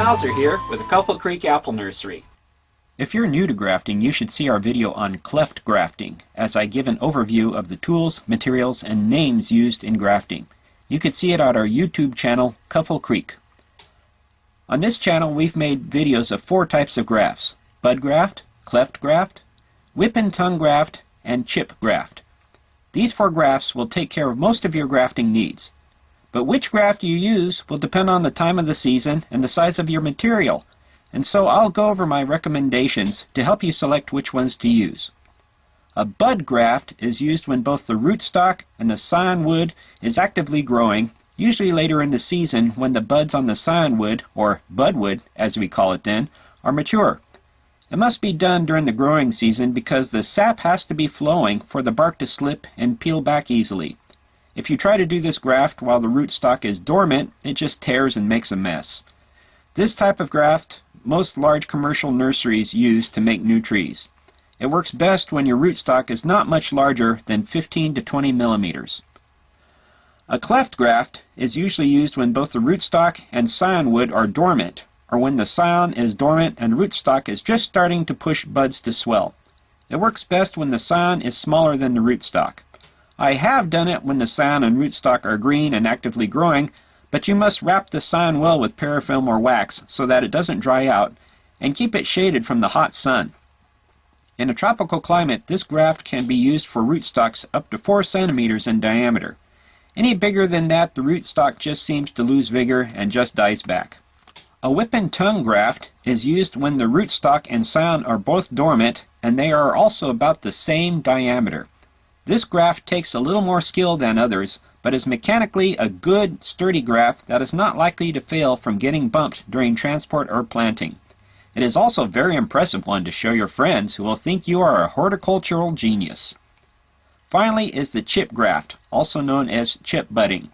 Hauser here with the Cuffle Creek Apple Nursery. If you're new to grafting, you should see our video on cleft grafting, as I give an overview of the tools, materials, and names used in grafting. You can see it on our YouTube channel, Cuffle Creek. On this channel, we've made videos of 4 types of grafts: bud graft, cleft graft, whip and tongue graft, and chip graft. These 4 grafts will take care of most of your grafting needs. But which graft you use will depend on the time of the season and the size of your material, and so I'll go over my recommendations to help you select which ones to use. A bud graft is used when both the rootstock and the scion wood is actively growing, usually later in the season when the buds on the scion wood, or budwood as we call it then, are mature. It must be done during the growing season because the sap has to be flowing for the bark to slip and peel back easily. If you try to do this graft while the rootstock is dormant, it just tears and makes a mess. This type of graft most large commercial nurseries use to make new trees. It works best when your rootstock is not much larger than 15 to 20 millimeters. A cleft graft is usually used when both the rootstock and scion wood are dormant, or when the scion is dormant and rootstock is just starting to push buds to swell. It works best when the scion is smaller than the rootstock. I have done it when the scion and rootstock are green and actively growing, but you must wrap the scion well with parafilm or wax so that it doesn't dry out, and keep it shaded from the hot sun. In a tropical climate, this graft can be used for rootstocks up to 4 centimeters in diameter. Any bigger than that, the rootstock just seems to lose vigor and just dies back. A whip and tongue graft is used when the rootstock and scion are both dormant and they are also about the same diameter. This graft takes a little more skill than others, but is mechanically a good, sturdy graft that is not likely to fail from getting bumped during transport or planting. It is also a very impressive one to show your friends who will think you are a horticultural genius. Finally is the chip graft, also known as chip budding.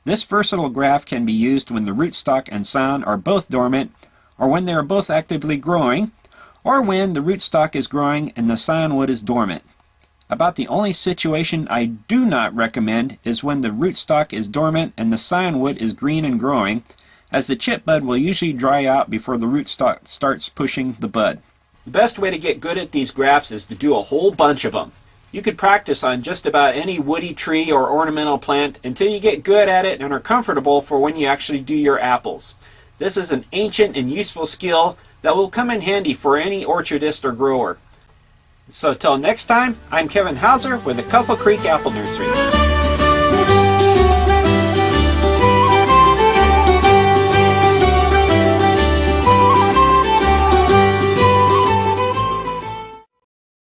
This versatile graft can be used when the rootstock and scion are both dormant, or when they are both actively growing, or when the rootstock is growing and the scion wood is dormant. About the only situation I do not recommend is when the rootstock is dormant and the scion wood is green and growing, as the chip bud will usually dry out before the rootstock starts pushing the bud. The best way to get good at these grafts is to do a whole bunch of them. You could practice on just about any woody tree or ornamental plant until you get good at it and are comfortable for when you actually do your apples. This is an ancient and useful skill that will come in handy for any orchardist or grower. So till next time, I'm Kevin Hauser with the Cuffle Creek Apple Nursery.